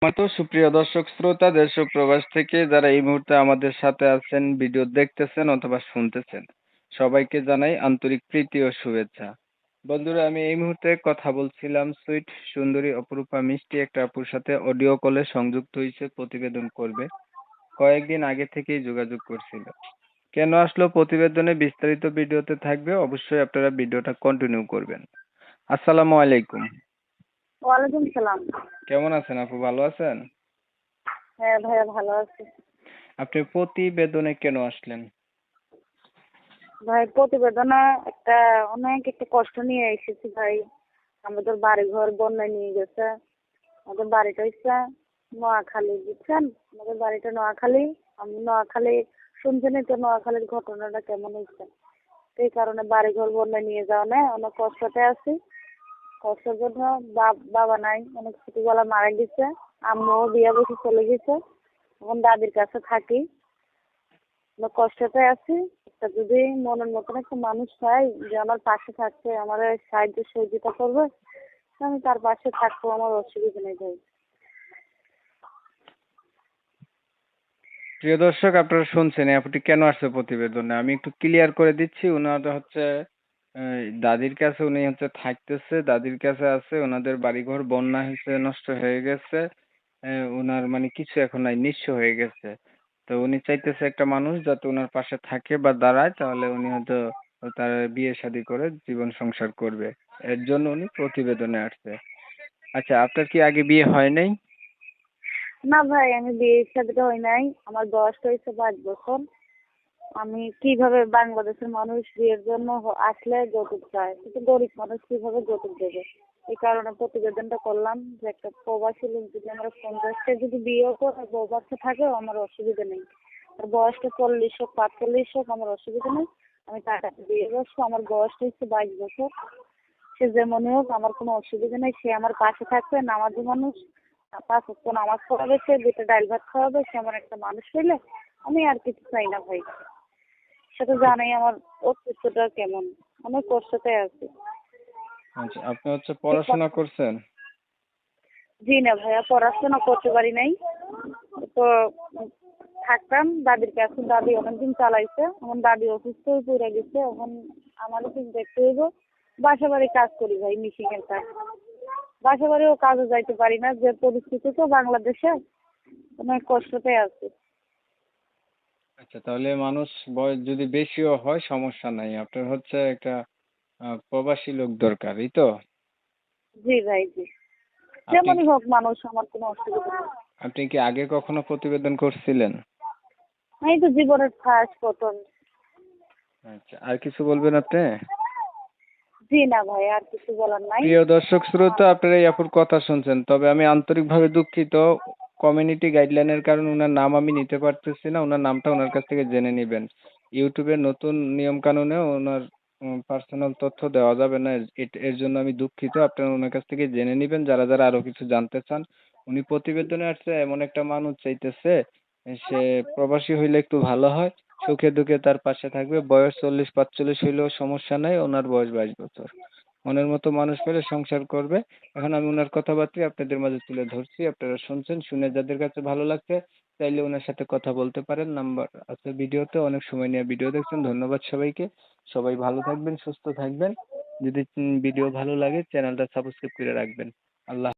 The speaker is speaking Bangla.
তো সুপ্রিয় দর্শক শ্রোতা দেশ ও প্রবাস থেকে যারা এই মুহূর্তে আমাদের সাথে আছেন, ভিডিও দেখতেছেন অথবা শুনতেছেন, সবাইকে জানাই আন্তরিক প্রীতি ও শুভেচ্ছা। বন্ধুরা, আমি এই মুহূর্তে কথা বলছিলাম সুইট সুন্দরী অপরূপা মিষ্টি একটা আপুর সাথে অডিও কলে সংযুক্ত হয়েছে, প্রতিবেদন করবে। কয়েকদিন আগে থেকেই যোগাযোগ করছিল। কেন আসলো প্রতিবেদনে বিস্তারিত ভিডিওতে থাকবে, অবশ্যই আপনারা ভিডিওটা কন্টিনিউ করবেন। আসসালামু আলাইকুম। ওয়ালাইকুম সালাম। কেমন আছেন আপু, ভালো আছেন? হ্যাঁ ভাইয়া, ভালো আছি। আপনি প্রতিবেদনে কেন আসলেন? ভাই, প্রতিবেদনে অনেক একটা কষ্ট নিয়ে এসেছি ভাই। আমাদের বাড়ি ঘর বন্যায় নিয়ে গেছে। আমাদের বাড়িটা হচ্ছে নোয়াখালী, বুঝছেন? আমাদের বাড়িটা নোয়াখালী। আমি নোয়াখালী শুনছেনই তো, নোয়াখালীর ঘটনাটা কেমন হয়েছে। এই কারণে বাড়ি ঘর বন্যায় নিয়ে যাওয়া নেই, অনেক কষ্টতে আছি। কষ্টের জন্য বাবা নাই, অনেক ছোটবেলা মারা গেছে। আম্মুও বিয়ে বসে চলে গেছে। এখন দাদির কাছে থাকি। আমরা কষ্টতে আছি। একটা যদি মনের মতন একটা মানুষ চাই যে আমার পাশে থাকছে, আমার সাহায্য সহযোগিতা করবে, আমি তার পাশে থাকবো, আমার অসুবিধা নেই ভাই। প্রিয় দর্শক, আপনারা শুনছেন এই আপুটি কেন আসছে প্রতিবেদনে। আমি একটু ক্লিয়ার করে দিচ্ছি। ওনারা হচ্ছে দাদির কাছে উনি হচ্ছে থাকতেছে, দাদির কাছে আছে। ওনাদের বাড়িঘর বন্যা হয়েছে, নষ্ট হয়ে গেছে। ওনার মানে কিছু এখন নাই, নিঃস্ব হয়ে গেছে। তো উনি চাইতেছে একটা মানুষ যাতে ওনার পাশে থাকে বা দাঁড়ায়, তাহলে উনি হয়তো তার বিয়ে শাদী করে জীবন সংসার করবে। এর জন্য উনি প্রতিবেদনে আসছে। আচ্ছা, আপনার কি আগে বিয়ে হয় নাই? না ভাই, আমি বিয়ের সাথে হই নাই। আমার বয়সটা হয়েছে 5 বছর। আমি কিভাবে, বাংলাদেশের মানুষ বিয়ের জন্য আসলে যৌতুক চায়, কিন্তু গরিব মানুষ কিভাবে যৌতুক দেবে? এই কারণে প্রতিবেদনটা করলাম যে একটা প্রবাসী লোক যদি আমরা 50টা যদি বিয়েও করে বউ বাচ্চা থাকেও আমার অসুবিধা নেই। আর বয়সটা 40 হোক 45 হোক আমার অসুবিধা নেই। আমি তার কাছে বিয়ে বসবো। আমার বয়সটা হচ্ছে 22 বছর। সে যেমনই হোক আমার কোনো অসুবিধা নেই। সে আমার পাশে থাকবে, নামাজি মানুষ। 5 ওয়াক্ত নামাজ পড়াবে, সে 2টা ডাল ভাত খাওয়াবে, সে আমার একটা মানুষ হইলে আমি আর কিছু চাই না ভাই। সেটা জানাই আমার অস্তিত্বটা কেমন। অনেক কষ্টতে আছি। আচ্ছা, আপনি হচ্ছে পড়াশোনা করছেন? জি না ভাইয়া, পড়াশোনা করতে পারি নাই। তো থাকতাম দাদির কাছে। দাদি অনেকদিন চালাইছে, এখন দাদি অসুস্থ হয়ে পড়ে গেছে। এখন আমারও কিছু দেখতে হইব। বাসা বাড়ি কাজ করি ভাই, মিশিং এর কাজ। বাসা বাড়িও কাজে যাইতে পারি না, যে পরিস্থিতি তো বাংলাদেশে, অনেক কষ্টতে আছি। আচ্ছা, তাহলে মানুষ বয়স যদি বেশিও হয় সমস্যা নাই। আপনার হচ্ছে একটা প্রবাসী লোক দরকার, এই তো? জি ভাই, জি। আপনি যেমনই হোক মানুষ, আমার কোনো অসুবিধা নেই। আপনি কি আগে কখনো প্রতিবেদন করছিলেন? এই তো জীবনের ফার্স্ট প্রথম। আচ্ছা, আর কিছু বলবেন আপনি? জি না ভাই, আর কিছু বলার নাই। প্রিয় দর্শক শ্রোতা, আপনারা এই আপুর কথা শুনছেন, তবে আমি আন্তরিকভাবে দুঃখিত। কমিউনিটি গাইডলাইনের কারণে ওনার নাম আমি নিতে পারতেছি না। ওনার নামটা ওনার কাছ থেকে জেনে নেবেন। ইউটিউবের নতুন নিয়ম কানুনে ওনার পার্সোনাল তথ্য দেওয়া যাবে না। এর জন্য আমি দুঃখিত। আপনারা ওনার কাছ থেকে জেনে নেবেন যারা যারা আরো কিছু জানতে চান। উনি প্রতিবেদনে আসছে এমন একটা মানুষ চাইতেছে, সে প্রবাসী হইলে একটু ভালো হয়, সুখে দুঃখে তার পাশে থাকবে। বয়স 40-45 হইলেও সমস্যা নাই, ওনার বয়স 22 বছর। মনের মতো মানুষ পেলে সংসার করবে। এখন আমি উনার কথাবার্তাই আপনাদের মাঝে তুলে ধরছি। আপনারা শুনছেন, শুনে যাদের কাছে ভালো লাগছে চাইলে উনার সাথে কথা বলতে পারেন। নাম্বার আছে ভিডিওতে। অনেক সময় নিয়ে ভিডিও দেখছেন, ধন্যবাদ সবাইকে। সবাই ভালো থাকবেন, সুস্থ থাকবেন। যদি ভিডিও ভালো লাগে চ্যানেলটা সাবস্ক্রাইব করে রাখবেন। আল্লাহ